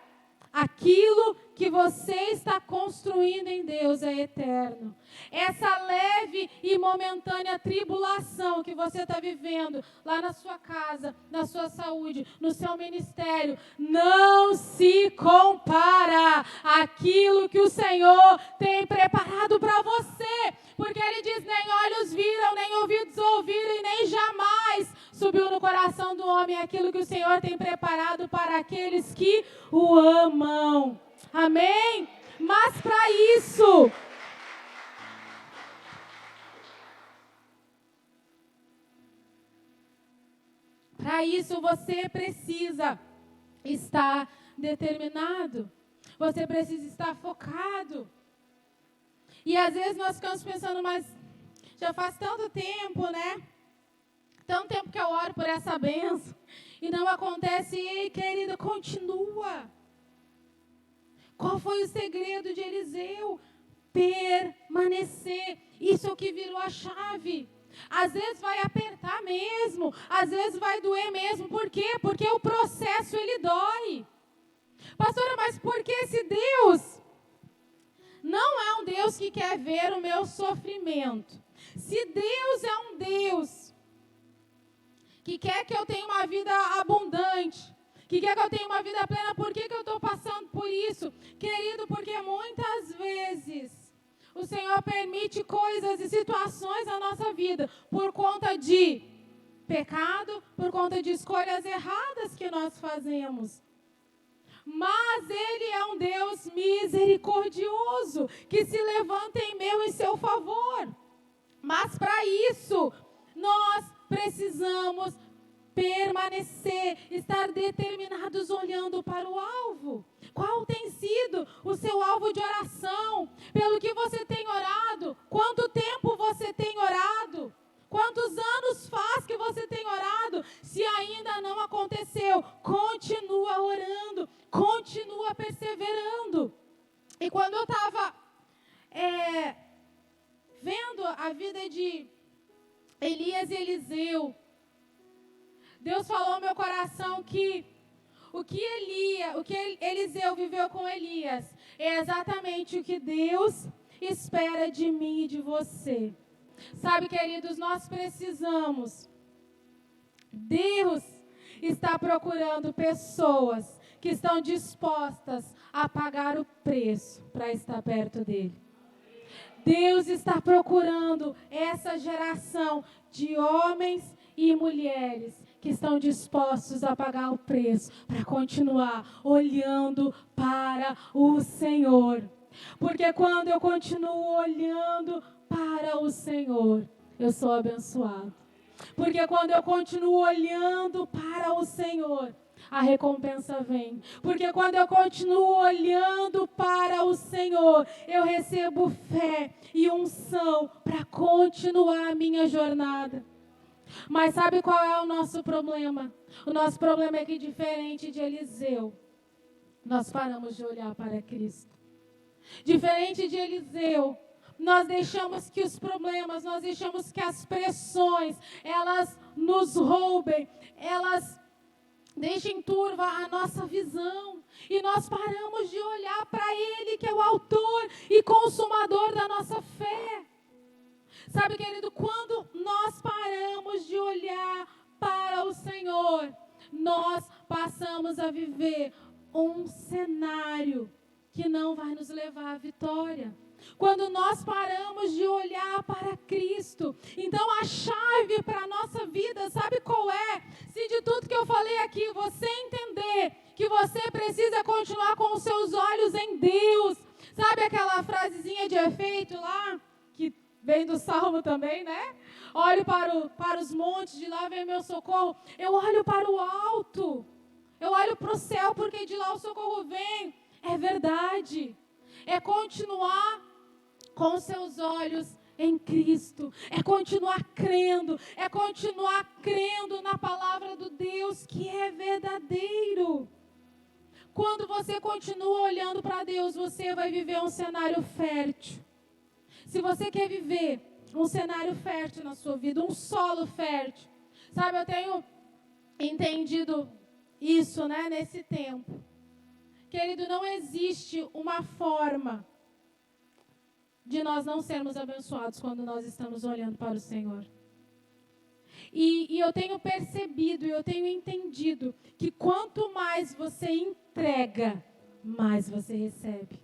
B: aquilo que você está construindo em Deus é eterno. Essa leve e momentânea tribulação que você está vivendo lá na sua casa, na sua saúde, no seu ministério, não se compara àquilo que o Senhor tem preparado para você. Porque Ele diz, nem olhos viram, nem ouvidos ouviram e nem jamais subiu no coração do homem aquilo que o Senhor tem preparado para aqueles que o amam. Amém? Mas para isso, você precisa estar determinado. Você precisa estar focado. E às vezes nós ficamos pensando, mas já faz tanto tempo, né? Tanto tempo que eu oro por essa bênção e não acontece. Ei, querida, continua. Qual foi o segredo de Eliseu? Permanecer. Isso é o que virou a chave. Às vezes vai apertar mesmo, às vezes vai doer mesmo. Por quê? Porque o processo, ele dói. Pastora, mas por que esse Deus não é um Deus que quer ver o meu sofrimento? Se Deus é um Deus que quer que eu tenha uma vida abundante, que quer que eu tenha uma vida plena, por que eu estou passando por isso? Querido, porque muitas vezes o Senhor permite coisas e situações na nossa vida por conta de pecado, por conta de escolhas erradas que nós fazemos. Mas Ele é um Deus misericordioso, que se levanta em meu e seu favor. Mas para isso, nós precisamos permanecer, estar determinados olhando para o alvo. Qual tem sido o seu alvo de oração? Pelo que você tem orado? Quanto tempo você tem orado? Quantos anos faz que você tem orado? Se ainda não aconteceu, continua orando, continua perseverando. E quando eu estava vendo a vida de Elias e Eliseu, Deus falou ao meu coração que o que Eliseu viveu com Elias é exatamente o que Deus espera de mim e de você. Sabe, queridos, nós precisamos. Deus está procurando pessoas que estão dispostas a pagar o preço para estar perto dele. Deus está procurando essa geração de homens e mulheres que estão dispostos a pagar o preço para continuar olhando para o Senhor. Porque quando eu continuo olhando para o Senhor, eu sou abençoado. Porque quando eu continuo olhando para o Senhor, a recompensa vem. Porque quando eu continuo olhando para o Senhor, eu recebo fé e unção para continuar a minha jornada. Mas sabe qual é o nosso problema? O nosso problema é que, diferente de Eliseu, nós paramos de olhar para Cristo. Diferente de Eliseu, nós deixamos que os problemas, nós deixamos que as pressões, elas nos roubem, elas deixem turva a nossa visão. E nós paramos de olhar para Ele, que é o autor e consumador da nossa fé. Sabe, querido, quando nós paramos de olhar para o Senhor, nós passamos a viver um cenário que não vai nos levar à vitória. Quando nós paramos de olhar para Cristo, então a chave para a nossa vida, sabe qual é? Se de tudo que eu falei aqui, você entender que você precisa continuar com os seus olhos em Deus. Sabe aquela frasezinha de efeito lá, que vem do Salmo também, né? Olho para os montes, de lá vem meu socorro. Eu olho para o alto, eu olho para o céu, porque de lá o socorro vem. É verdade, é continuar com seus olhos em Cristo, é continuar crendo na palavra do Deus que é verdadeiro. Quando você continua olhando para Deus, você vai viver um cenário fértil. Se você quer viver um cenário fértil na sua vida, um solo fértil, sabe, eu tenho entendido isso, né, nesse tempo. Querido, não existe uma forma de nós não sermos abençoados quando nós estamos olhando para o Senhor. E eu tenho percebido, eu tenho entendido que quanto mais você entrega, mais você recebe.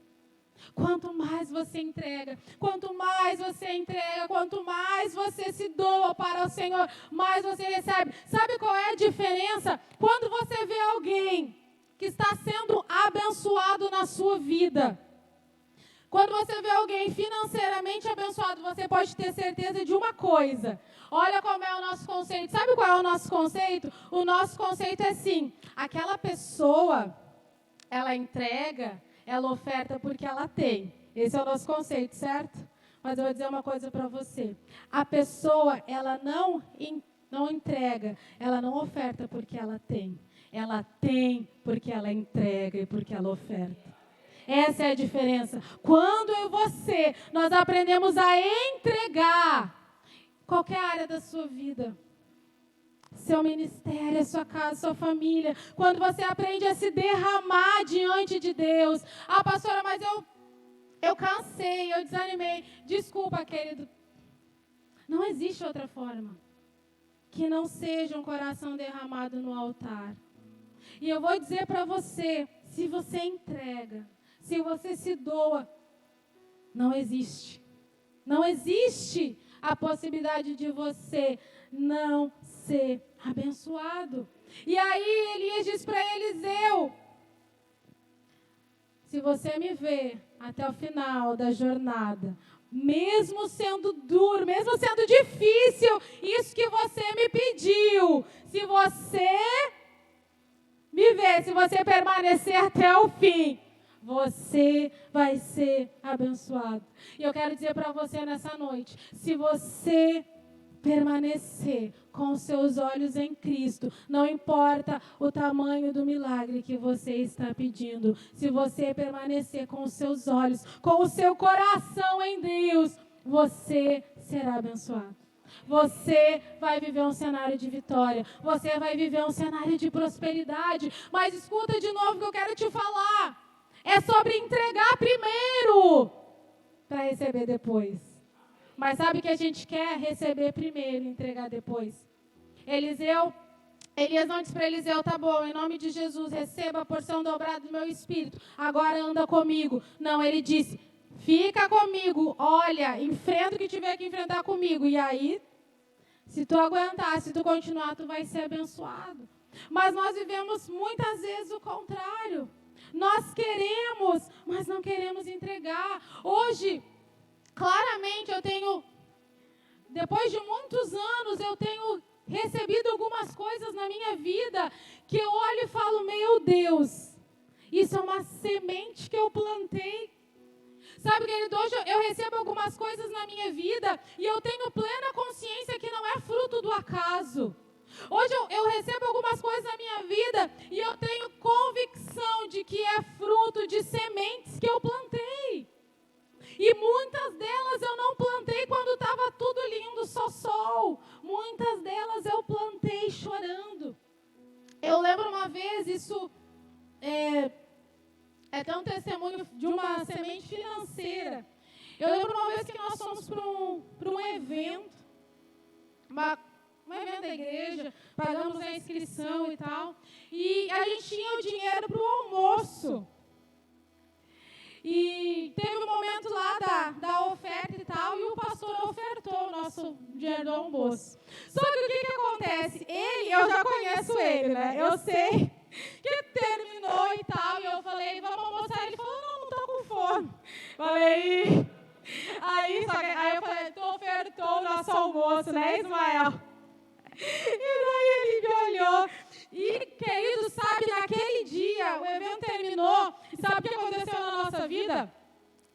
B: Quanto mais você entrega, quanto mais você se doa para o Senhor, mais você recebe. Sabe qual é a diferença? Quando você vê alguém que está sendo abençoado na sua vida, quando você vê alguém financeiramente abençoado, você pode ter certeza de uma coisa. Olha como é o nosso conceito. Sabe qual é o nosso conceito? O nosso conceito é assim: aquela pessoa, ela entrega, ela oferta porque ela tem. Esse é o nosso conceito, certo? Mas eu vou dizer uma coisa para você. A pessoa, ela não entrega, ela não oferta porque ela tem. Ela tem porque ela entrega e porque ela oferta. Essa é a diferença. Quando eu e você, nós aprendemos a entregar. qualquer área da sua vida. Seu ministério, a sua casa, a sua família. Quando você aprende a se derramar diante de Deus. Ah, pastora, mas eu cansei, eu desanimei. Desculpa, querido. Não existe outra forma que não seja um coração derramado no altar. E eu vou dizer para você, se você entrega, se você se doa, não existe. Não existe a possibilidade de você não ser abençoado. E aí Elias diz para Eliseu: se você me ver até o final da jornada, mesmo sendo duro, mesmo sendo difícil, isso que você me pediu, se você me ver, se você permanecer até o fim, você vai ser abençoado. E eu quero dizer para você nessa noite, se você permanecer com os seus olhos em Cristo, não importa o tamanho do milagre que você está pedindo, se você permanecer com os seus olhos, com o seu coração em Deus, você será abençoado. Você vai viver um cenário de vitória, você vai viver um cenário de prosperidade. Mas escuta de novo o que eu quero te falar. É sobre entregar primeiro para receber depois. Mas sabe o que a gente quer? Receber primeiro e entregar depois. Elias não disse para Eliseu: tá bom, em nome de Jesus, receba a porção dobrada do meu espírito, agora anda comigo. Não, ele disse: fica comigo, olha, enfrenta o que tiver que enfrentar comigo. E aí, se tu aguentar, se tu continuar, tu vai ser abençoado. Mas nós vivemos muitas vezes o contrário. Nós queremos, mas não queremos entregar. Hoje, claramente, depois de muitos anos, eu tenho recebido algumas coisas na minha vida que eu olho e falo: meu Deus, isso é uma semente que eu plantei. Sabe, querido, hoje eu recebo algumas coisas na minha vida e eu tenho plena consciência que não é fruto do acaso. Hoje eu recebo algumas coisas na minha vida e eu tenho convicção de que é fruto de sementes que eu plantei. E muitas delas eu não plantei quando estava tudo lindo, só sol. Muitas delas eu plantei chorando. Eu lembro uma vez, isso é até um testemunho de uma semente financeira. Eu lembro uma vez que nós fomos para um evento, um evento da igreja, pagamos a inscrição e tal, e a gente tinha o dinheiro para o almoço. E teve um momento lá da oferta e tal, e o pastor ofertou o nosso dinheiro do almoço. Só que o que acontece? Eu já conheço ele, né? Eu sei que terminou e tal, e eu falei: vamos almoçar. Ele falou: não estou com fome. Falei, aí eu falei: tu ofertou o nosso almoço, né, Ismael? E daí ele me olhou. E, querido, sabe, naquele dia, o evento terminou, e sabe o que aconteceu na nossa vida?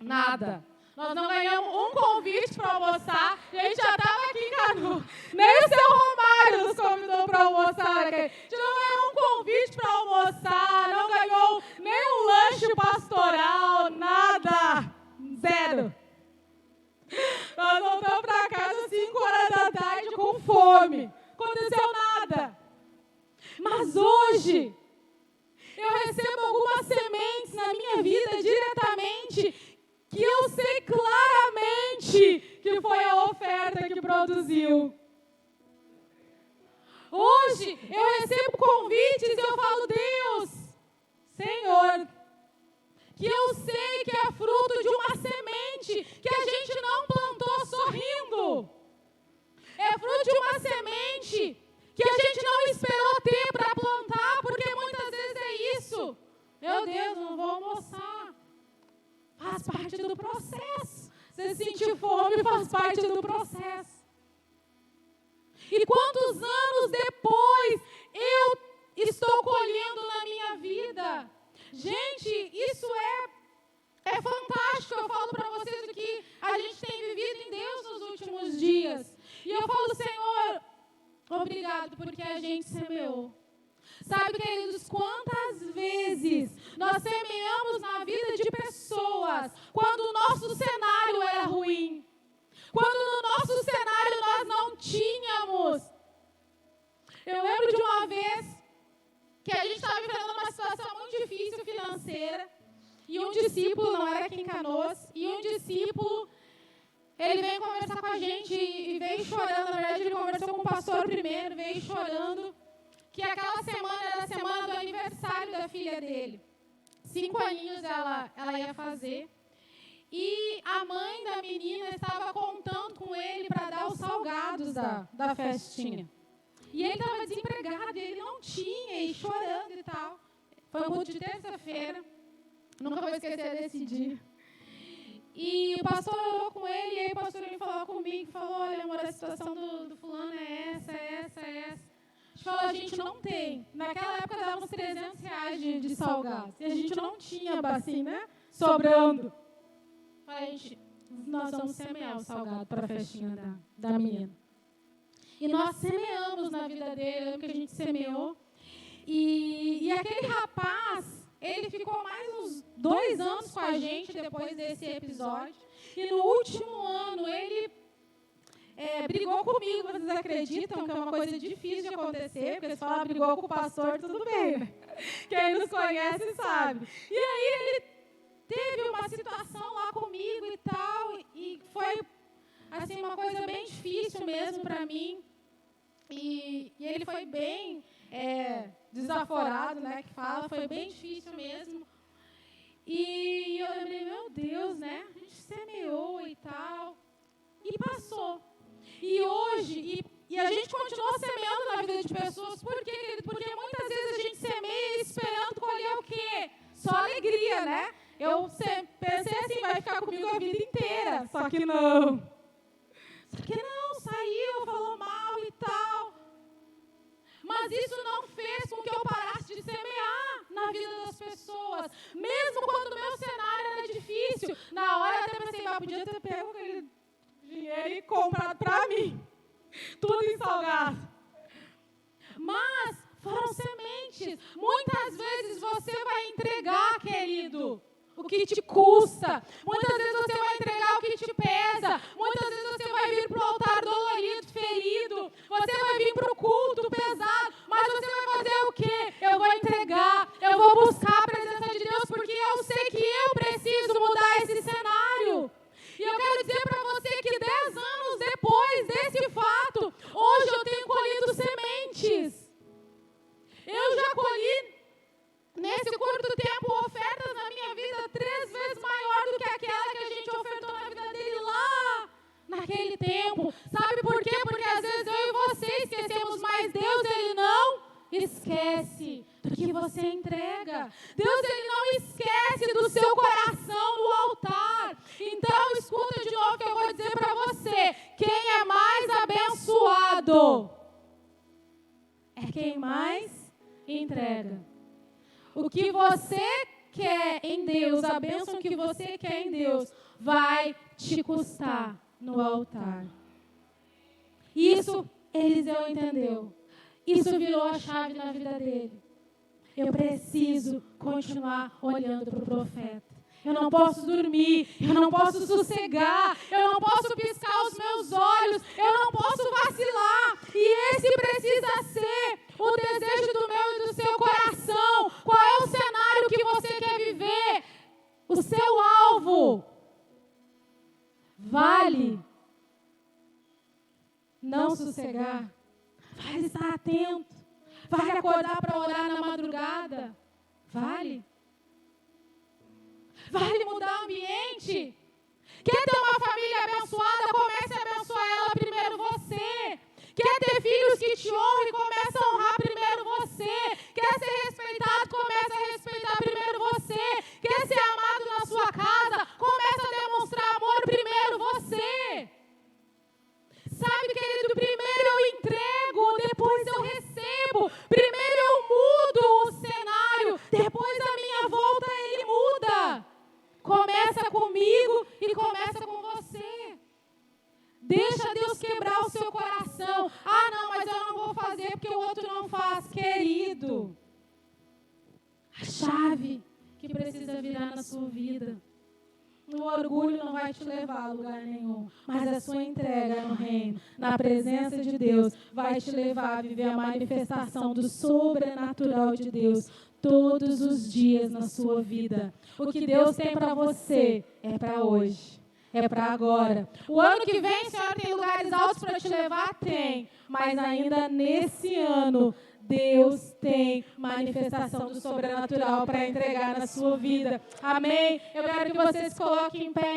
B: Nada. Nós não ganhamos um convite para almoçar, a gente já estava aqui em Canu. Nem o seu Romário nos convidou para almoçar. A gente não ganhou um convite para almoçar, não ganhou nem um lanche pastoral, nada. Zero. Nós voltamos para casa às 5 horas da tarde com fome. Aconteceu nada. Mas hoje, eu recebo algumas sementes na minha vida diretamente, que eu sei claramente que foi a oferta que produziu. Hoje, eu recebo convites e eu falo: Deus, Senhor, que eu sei que é fruto de uma semente que a gente não plantou sorrindo. É fruto de uma semente que a gente não esperou ter para plantar, porque muitas vezes é isso. Meu Deus, não vou almoçar. Faz parte do processo. Você sentir fome faz parte do processo. E quantos anos depois eu estou colhendo na minha vida? Gente, isso é fantástico. Eu falo para vocês o que a gente tem vivido em Deus nos últimos dias. E eu falo: Senhor, obrigado porque a gente semeou. Sabe, queridos, quantas vezes nós semeamos na vida de pessoas quando o nosso cenário era ruim. Quando no nosso cenário nós não Eu lembro de uma vez que a gente estava enfrentando uma situação muito difícil financeira, e um discípulo, não era aqui em Canoas, e um discípulo, ele veio conversar com a gente e veio chorando. Na verdade, ele conversou com o pastor primeiro, veio chorando, que aquela semana era a semana do aniversário da filha dele. 5 aninhos ela ia fazer. E a mãe da menina estava contando com ele para dar os salgados da festinha. E ele estava desempregado, e ele não tinha, e chorando e tal. Foi um culto de terça-feira. Nunca vou esquecer desse dia. E o pastor orou com ele, e aí o pastor ele falou comigo, falou, olha, amor, a situação do fulano é essa. A gente falou, a gente não tem. Naquela época dava uns R$300 de salgados. E a gente não tinha assim, né? Sobrando. Falei, nós vamos semear o salgado para a festinha da menina. E nós semeamos na vida dele, eu lembro que a gente semeou. E aquele rapaz, ele ficou mais uns 2 anos com a gente depois desse episódio. E no último ano, ele brigou comigo. Vocês acreditam que é uma coisa difícil de acontecer? Porque eles falam, brigou com o pastor, tudo bem, né? Quem nos conhece sabe. E aí ele teve uma situação lá comigo e tal. E foi assim, uma coisa bem difícil mesmo para mim. E ele foi bem desaforado, né, que fala, foi bem difícil mesmo. E eu lembrei, meu Deus, né, a gente semeou e tal, e passou. E hoje, e a gente continua semeando na vida de pessoas, por quê, querido? Porque muitas vezes a gente semeia esperando colher o quê? Só alegria, né? Eu pensei assim, vai ficar comigo a vida inteira, só que não. Saiu, falou mal e tal. Mas isso não fez com que eu parasse de semear na vida das pessoas. Mesmo quando o meu cenário era difícil, na hora eu até pensei, podia ter pego aquele dinheiro e comprado para mim. Tudo em salgado. Mas foram sementes. Muitas vezes você vai entregar, querido, o que te custa. Muitas vezes você vai entregar o que te pesa. Muitas vezes você vai vir para o altar dolorido, ferido. Você vai vir para o culto pesado. Mas você vai fazer o quê? Eu vou entregar. Eu vou buscar a presença de Deus, porque eu sei que eu preciso mudar esse cenário. E eu quero dizer para você que 10 anos depois desse fato, hoje eu tenho colhido sementes. Eu já colhi, nesse curto tempo, ofertas na minha vida 3 vezes maior do que aquela que a gente ofertou na vida dele lá naquele tempo. Sabe por quê? Porque às vezes eu e você esquecemos, mas Deus, Ele não esquece do que você entrega. Deus, Ele não esquece do seu coração no altar. Então, escuta de novo que eu vou dizer para você. Quem é mais abençoado é quem mais entrega. O que você quer em Deus, a bênção que você quer em Deus, vai te custar no altar. Isso Eliseu entendeu. Isso virou a chave na vida dele. Eu preciso continuar olhando para o profeta. Eu não posso dormir, eu não posso sossegar, eu não posso piscar os meus olhos, eu não posso vacilar. E esse precisa ser o desejo do meu e do seu coração. Qual é o cenário que você quer viver? O seu alvo. Vale não sossegar. Vale estar atento. Vale acordar para orar na madrugada. Vale. Vale mudar o ambiente. Quer ter uma família abençoada? Comece a abençoar ela primeiro você. Quer ter filhos que te honrem? Comece a honrar primeiro você. Quer ser respeitado? Comece a respeitar primeiro você. Quer ser amado na sua casa? Comece a demonstrar amor primeiro você. Sabe, querido, primeiro eu entrego, depois eu recebo. Primeiro eu mudo o cenário, depois a minha volta ele muda. Começa comigo e começa com você. Deixa Deus quebrar o seu coração. Ah, não, mas eu não vou fazer porque o outro não faz. Querido, a chave que precisa virar na sua vida o orgulho não vai te levar a lugar nenhum. Mas a sua entrega no reino, na presença de Deus, vai te levar a viver a manifestação do sobrenatural de Deus todos os dias na sua vida. O que Deus tem para você é para hoje. É para agora. O ano que vem, Senhor, tem lugares altos para te levar? Tem. Mas ainda nesse ano, Deus tem manifestação do sobrenatural para entregar na sua vida. Amém? Eu quero que vocês coloquem em pé.